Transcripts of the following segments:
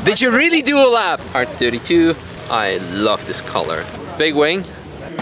Did you really do a lap? R32. I love this color. Big Wing.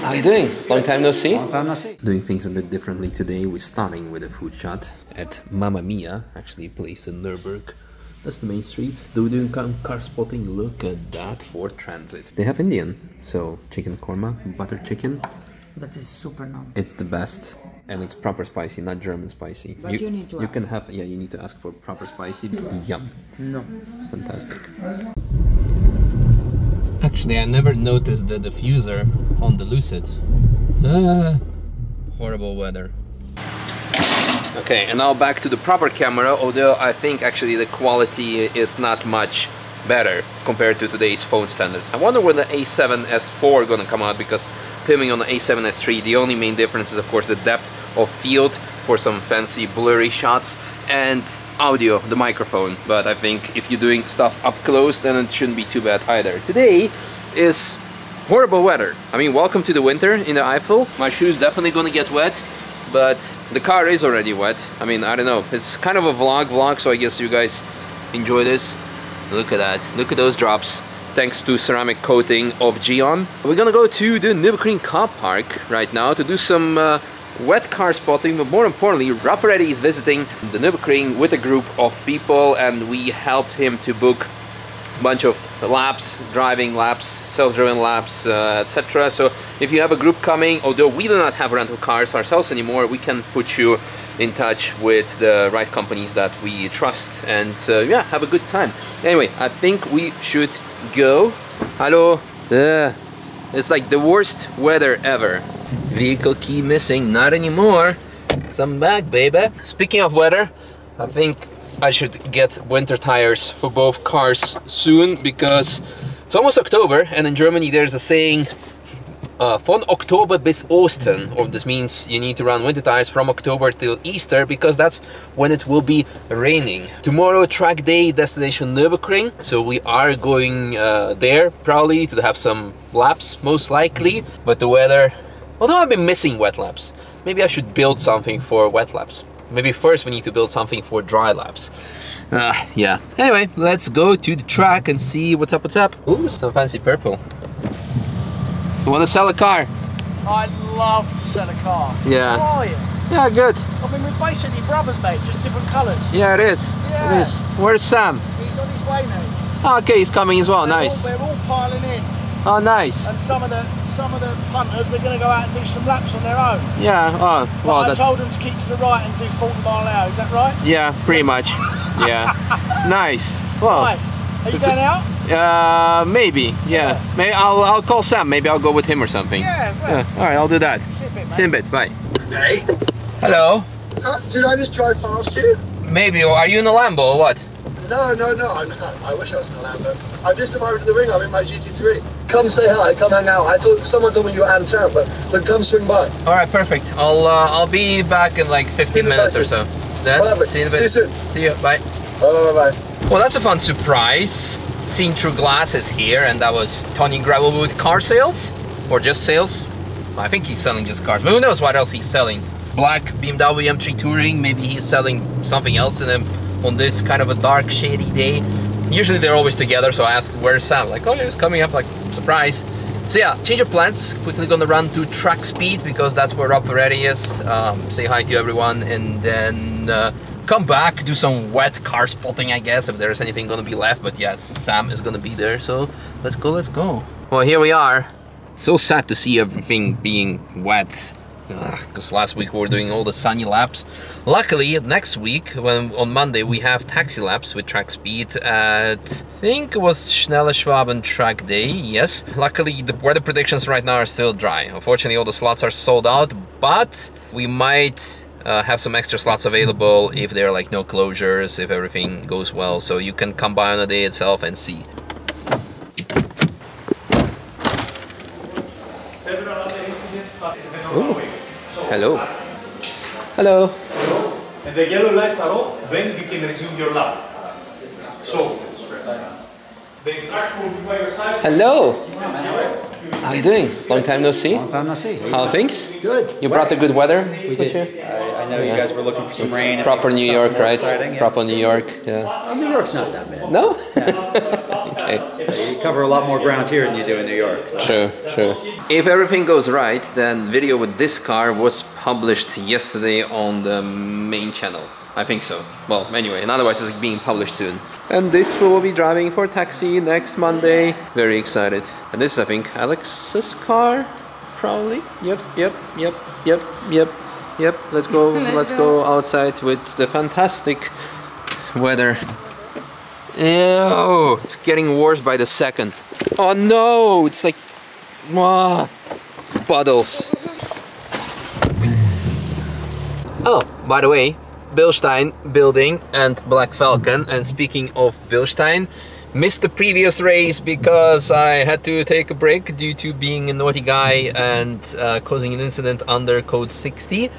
How you doing? Long time no see. Long time no see. Doing things a bit differently today. We're starting with a food shot at Mamma Mia, actually placed in Nürburgring. That's the main street. We're doing car spotting. Look at that Ford Transit. They have Indian, so chicken korma, butter chicken. That is super numb. It's the best, and it's proper spicy, not German spicy. But you need to You ask. can have, yeah, you need to ask for proper spicy. Yum. No. Fantastic. Actually, I never noticed the diffuser on the Lucid. Horrible weather. Okay, and now back to the proper camera, although I think actually the quality is not much better compared to today's phone standards. I wonder when the A7S4 gonna come out, because filming on the A7S3, the only main difference is of course the depth of field for some fancy blurry shots, and audio, the microphone. But I think if you're doing stuff up close, then it shouldn't be too bad either. Today is horrible weather. I mean, welcome to the winter in the Eifel. My shoes definitely gonna get wet, but the car is already wet. I mean, I don't know. It's kind of a vlog, so I guess you guys enjoy this. Look at that. Look at those drops. Thanks to ceramic coating of Geon. We're gonna go to the Nürburgring car park right now to do some wet car spotting, but more importantly, Raffaretti is visiting the Nürburgring with a group of people, and we helped him to book a bunch of laps, driving laps, self-driven laps, etc. So if you have a group coming, although we do not have rental cars ourselves anymore, we can put you in touch with the right companies that we trust, and yeah, have a good time. Anyway, I think we should go. Hello. It's like the worst weather ever. Vehicle key missing, not anymore. I'm back, baby. Speaking of weather, I think I should get winter tires for both cars soon, because it's almost October, and in Germany there's a saying, von Oktober bis Ostern, or this means you need to run winter tires from October till Easter, because that's when it will be raining. Tomorrow, track day, destination Nürburgring, so we are going there probably to have some laps, most likely. But the weather, although I've been missing wet laps, maybe I should build something for wet laps. Maybe first we need to build something for dry laps. Yeah. Anyway, let's go to the track and see what's up. Ooh, some fancy purple. You want to sell a car? I'd love to sell a car. Yeah. How are you? Yeah, good. I mean, we're basically brothers, mate, just different colours. Yeah, it is. Yeah. It is. Where's Sam? He's on his way now. Oh, okay, he's coming as well. Nice. They're all piling in. Oh, nice. And some of the punters, they're going to go out and do some laps on their own. Yeah. Oh, well, I that's. told them to keep to the right and do 40 mile an hour. Is that right? Yeah, pretty much. Yeah. Nice. Well. Nice. Are you going out? Maybe. Yeah. Maybe I'll call Sam. Maybe I'll go with him or something. Yeah. Right. All right, I'll do that. See you in a bit, mate. See you in a bit. Bye. Hey, Hello. did I just drive past you? Maybe. Are you in a Lambo or what? No, I'm not. I wish I was in a Lambo. I've just arrived at the ring. I'm in my GT3. Come say hi. Come hang out. I thought someone told me you were out of town, but come swing by. All right, perfect. I'll be back in like 15 minutes or so. Then Perfect. see you in a bit. See you soon. See you. Bye. Bye. Well, that's a fun surprise. Seen through glasses here, and that was Tony Gravelwood car sales, or just sales. I think he's selling just cars, but who knows what else he's selling. Black BMW M3 Touring, maybe he's selling something else in them on this kind of a dark, shady day. Usually they're always together, so I asked, where's Sam? Like, oh, he's coming up, like, surprise. So yeah, change of plans. Quickly gonna run to track speed, because that's where Rob Ferretti is. Say hi to everyone, and then come back, do some wet car spotting, I guess, if there's anything gonna be left. But yeah, Sam is gonna be there, so let's go. Well, here we are. So sad to see everything being wet, because last week we were doing all the sunny laps. Luckily, next week, on Monday, we have taxi laps with track speed at, I think it was Schnelle Schwaben track day, yes. Luckily, the weather predictions right now are still dry. Unfortunately, all the slots are sold out, but we might have some extra slots available if there are like no closures, if everything goes well, so you can come by on the day itself and see. Ooh. Hello. Hello. And the yellow lights are off, then you can resume your lap. So, the instructor will be by your side. Hello. How are you doing? Long time no see. Long time no see. How are things? Good. You brought the good weather? We did. I know you guys were looking for some rain. Proper New York, right? Exciting, yeah. Proper New York, yeah. New York's not that bad. No? No, Okay. You cover a lot more ground here than you do in New York. So. True. If everything goes right, then video with this car was published yesterday on the main channel. I think so. Well, anyway, and otherwise it's being published soon. And this will be driving for taxi next Monday. Very excited. And this is, I think, Alex's car, probably. Yep. Let's go outside with the fantastic weather. Ew, it's getting worse by the second. Oh no, it's like puddles. Oh, by the way, Bilstein building and Black Falcon. And speaking of Bilstein, missed the previous race because I had to take a break due to being a naughty guy and causing an incident under code 60.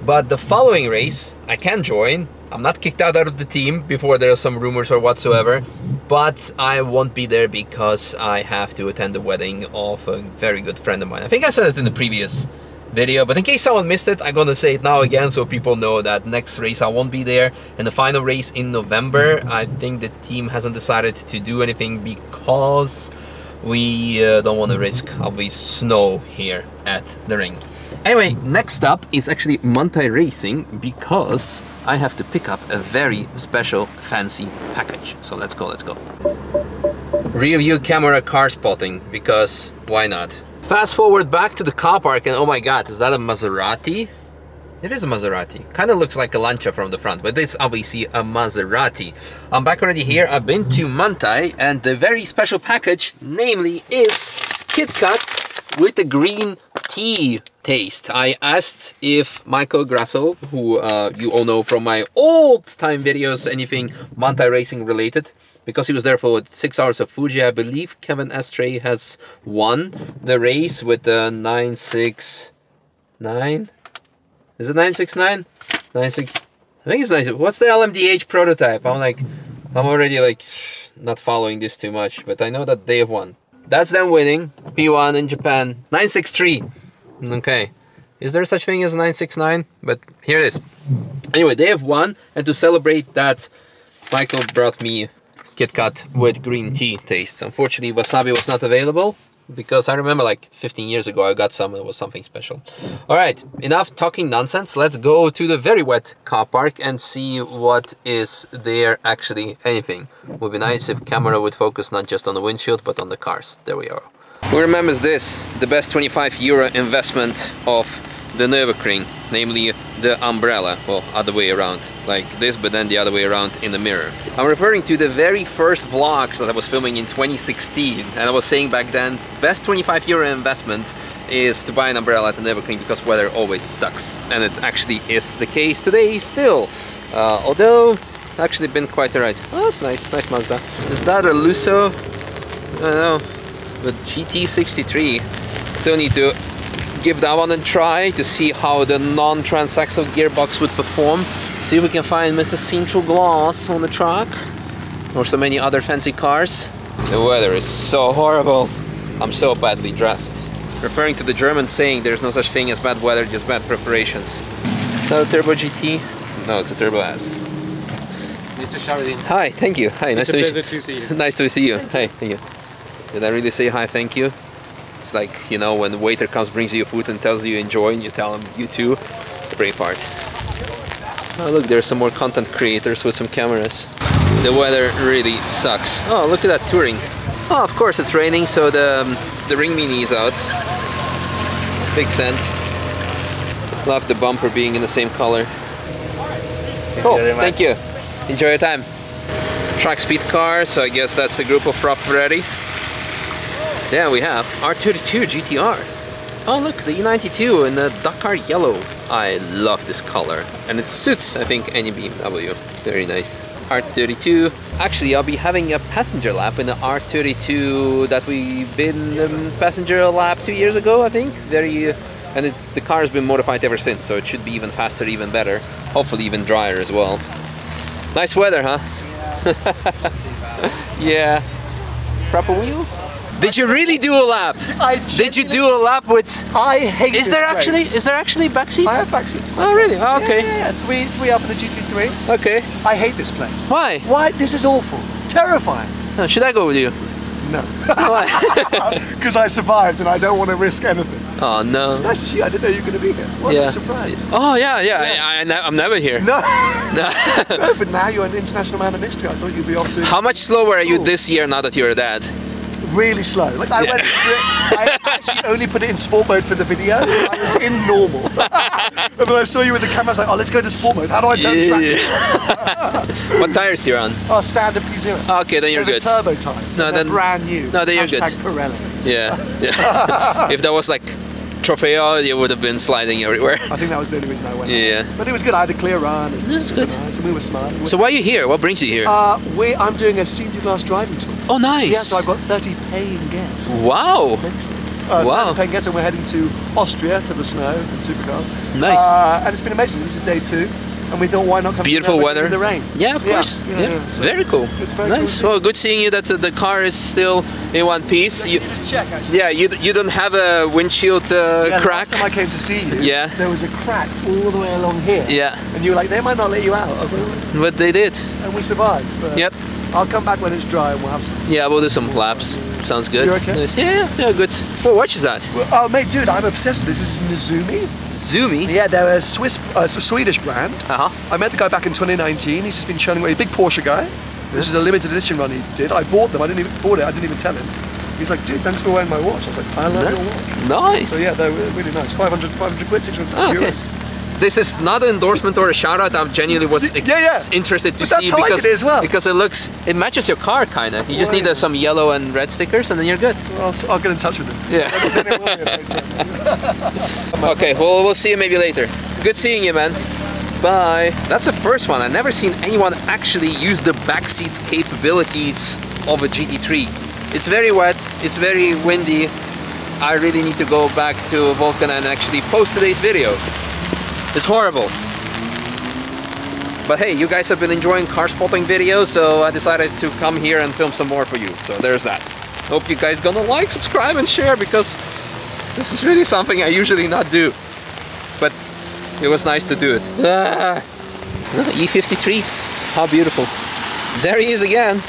But the following race I can join. I'm not kicked out of the team before there are some rumors or whatsoever, but I won't be there because I have to attend the wedding of a very good friend of mine. I think I said it in the previous video, but in case someone missed it, I'm gonna say it now again so people know that next race I won't be there. And the final race in November, I think the team hasn't decided to do anything because we don't want to risk obvious snow here at the ring. Anyway, next up is actually Manthey Racing because I have to pick up a very special fancy package. So let's go. Rear view camera car spotting, because why not? Fast forward back to the car park and oh my god, is that a Maserati? It is a Maserati. Kind of looks like a Lancia from the front, but it's obviously a Maserati. I'm back already here. I've been to Manthey and the very special package, namely, is KitKat with the green tea taste. I asked if Michael Grassel, who you all know from my old time videos, anything Manthey Racing related, because he was there for 6 hours of Fuji. I believe Kevin Estray has won the race with the 969. Is it 969? 96. I think it's 96. What's the LMDH prototype? I'm already like not following this too much, but I know that they have won. That's them winning P1 in Japan. 963. Okay. Is there such thing as 969? But here it is. Anyway, they have won, and to celebrate that, Michael brought me KitKat with green tea taste. Unfortunately, wasabi was not available because I remember like 15 years ago I got some and it was something special. Alright, enough talking nonsense. Let's go to the very wet car park and see what is there actually anything. Would be nice if camera would focus not just on the windshield but on the cars. There we are. Who remembers this? The best €25 investment of the Nürburgring, namely the umbrella. Well, other way around, like this, but then the other way around in the mirror. I'm referring to the very first vlogs that I was filming in 2016, and I was saying back then, best €25 investment is to buy an umbrella at the Nürburgring because weather always sucks. And it actually is the case today still. Although, actually been quite alright. Oh, that's nice, nice Mazda. Is that a Lusso? I don't know. But GT63, still need to give that one a try to see how the non-transaxle gearbox would perform. See if we can find Mr. Central Glass on the track or so many other fancy cars. The weather is so horrible. I'm so badly dressed. Referring to the German saying there's no such thing as bad weather, just bad preparations. Is that a Turbo GT? No, it's a Turbo S. Mr. Sharadin. Hi, thank you. Hi, nice to meet you. See you. Nice to see you. Hi, thank you. Did I really say hi, thank you? It's like, you know, when the waiter comes, brings you food and tells you enjoy, and you tell him you too. Braveheart. Oh look, there's some more content creators with some cameras. The weather really sucks. Oh, look at that touring. Oh, of course it's raining, so the Ring Mini is out. Big cent. Love the bumper being in the same color. Thank you. Enjoy your time. Track speed car, so I guess that's the group of prop ready. Yeah, we have R32 GTR. Oh look, the E92 in the Dakar yellow. I love this color. And it suits, I think, any BMW. Very nice. R32. Actually, I'll be having a passenger lap in the R32 that we've been passenger lap 2 years ago, I think. And the car has been modified ever since, so it should be even faster, even better. Hopefully even drier as well. Nice weather, huh? Yeah. Proper wheels? Did you really do a lap? Did you do a lap with? I hate Is there actually back seats? I have back seats. Oh really? Oh, okay. Yeah. Three up in the GT3. Okay. I hate this place. Why? Why? This is awful. Terrifying. Should I go with you? No. Why? Because I survived and I don't want to risk anything. Oh no. It's nice to see you. I didn't know you were going to be here. What a surprise. Oh yeah. I'm never here. No. No. No, but now you're an international man of mystery. I thought you'd be off doing How much slower are you this year now that you're a dad? really slow. Like I went into it, I actually only put it in sport mode for the video. I was in normal. And then I saw you with the camera, I was like, oh, let's go to sport mode. How do I turn track? What tires are you on? Oh, standard P0. Okay, then you're They're good. The turbo tires. No, they're then brand new. No, then you're good. Pirelli. Yeah. If that was like Trofeo, you would have been sliding everywhere. I think that was the only reason I went. Yeah. But it was good. I had a clear run. And That's good. Nice, and we were smart. So why are you here? What brings you here? I'm doing a senior class driving tour. Oh, nice. Yeah, so I've got 30 paying guests. Wow. Wow. 30 paying guests, and we're heading to Austria to the snow and supercars. Nice. And it's been amazing. This is day 2. And we thought, why not come Beautiful weather in the rain? Yeah, of course. Yeah. So very cool. It's very nice. cool. Well, good seeing you that the car is still in one piece. You just check, actually. Yeah, you don't have a windshield Yeah, crack. the last time I came to see you, Yeah. there was a crack all the way along here. Yeah. And you were like, they might not let you out. I was like, But they did. and we survived. But Yep. I'll come back when it's dry and we'll have some. Yeah, we'll do some laps. Sounds good. You okay? Nice. Yeah, good. What watch is that? Oh, mate, dude, I'm obsessed with this. This is Nezumi. Zumi. Yeah, they're a it's a Swedish brand. Uh-huh. I met the guy back in 2019. He's just been showing away. A big Porsche guy. This is a limited edition run he did. I bought them. I didn't even tell him. He's like, dude, thanks for wearing my watch. I was like, I love your watch. Nice. So yeah, they're really nice. 500 quid, 600 Okay. euros. This is not an endorsement or a shout out. I genuinely was interested to But that's see how I because did it as well. because it matches your car kind of. You just need some yellow and red stickers and then you're good. Well, I'll get in touch with him. Yeah. Okay, well we'll see you maybe later. Good seeing you, man. Bye. That's the first one. I've never seen anyone actually use the backseat capabilities of a GT3. It's very wet. It's very windy. I really need to go back to Vulcan and actually post today's video. It's horrible. But hey, you guys have been enjoying car spotting videos, so I decided to come here and film some more for you. So there's that. Hope you guys gonna like, subscribe and share because this is really something I usually not do. But it was nice to do it. E53, how beautiful. There he is again.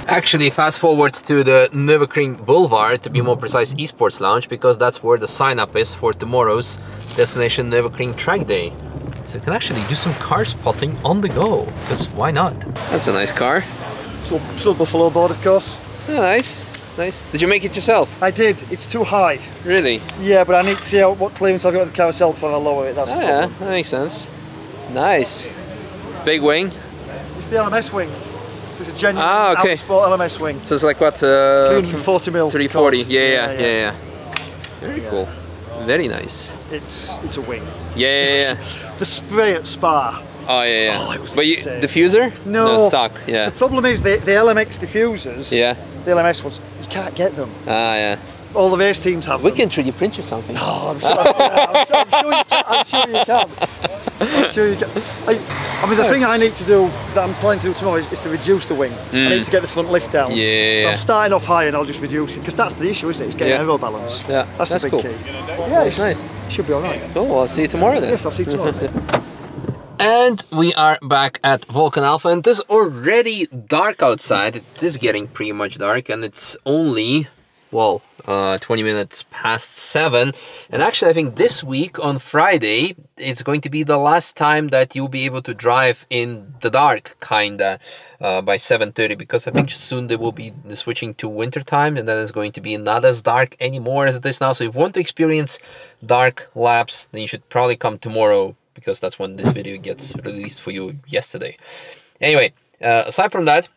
Actually, fast forward to the Nürburgring Boulevard, to be more precise, Esports Lounge, because that's where the sign up is for tomorrow's Destination Nürburgring Track Day. So you can actually do some car spotting on the go, because why not? That's a nice car. Still Buffalo board, of course. Oh, nice, nice. Did you make it yourself? I did. It's too high. Really? Yeah, but I need to see what clearance I've got in the carousel before I lower it. That's Oh the yeah, problem. that makes sense. Nice. Big wing. It's the LMS wing. So it's a genuine okay. Autosport LMS wing. So it's like what? 340 mil. 340. Colt. Yeah. Very cool. Very nice. It's a wing. Yeah. The spray at Spa. Oh yeah. Oh, it was but insane. diffuser? No. Stock. Yeah. The problem is the LMX diffusers. Yeah. The LMS ones. You can't get them. Ah yeah. All the race teams have We them. can 3D print you something. Oh, I'm sure you can. I'm sure you can. I mean, the thing I need to do, that I'm planning to do tomorrow, is to reduce the wing. I need to get the front lift down. Yeah. So I'm starting off high and I'll just reduce it, because that's the issue, isn't it? It's getting aero balance. Yeah, That's the that's big cool. key. Yeah, it's nice. It should be alright. Cool, I'll see you tomorrow then. Yes, I'll see you tomorrow. And we are back at Vulcan Alpha, and it is already dark outside. It is getting pretty much dark, and it's only, well, 20 minutes past 7. And actually, I think this week on Friday, it's going to be the last time that you'll be able to drive in the dark, kinda, by 7:30, because I think soon they will be switching to winter time, and then it's going to be not as dark anymore as it is now. So if you want to experience dark laps, then you should probably come tomorrow, because that's when this video gets released for you yesterday. Anyway, aside from that,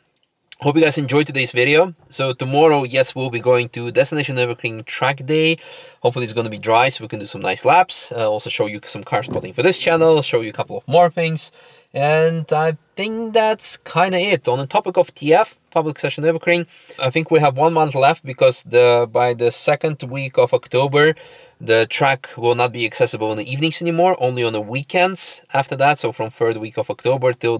hope you guys enjoyed today's video. So tomorrow, yes, we'll be going to Destination Nürburgring Track Day. Hopefully it's going to be dry so we can do some nice laps. Also show you some car spotting for this channel, show you a couple of more things. And I think that's kind of it. On the topic of TF, Public Session Nürburgring, I think we have 1 month left, because by the second week of October, the track will not be accessible in the evenings anymore, only on the weekends after that. So from 3rd week of October till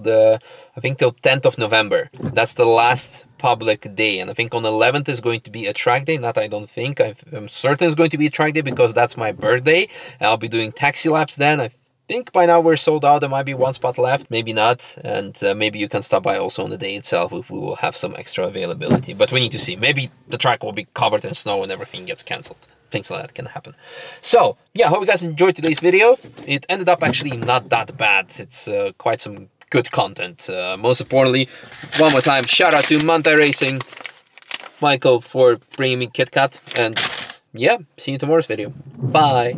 I think till 10th of November. That's the last public day. And I think on the 11th is going to be a track day. Not I don't think. I'm certain it's going to be a track day, because that's my birthday. And I'll be doing taxi laps then. think by now we're sold out. There might be one spot left, maybe not. And maybe you can stop by also on the day itself if we will have some extra availability. But we need to see. Maybe the track will be covered in snow and everything gets cancelled. Things like that can happen. So, yeah, hope you guys enjoyed today's video. It ended up actually not that bad. It's quite some good content. Most importantly, one more time, shout out to Manthey Racing, Michael, for bringing me KitKat. And yeah, see you in tomorrow's video. Bye.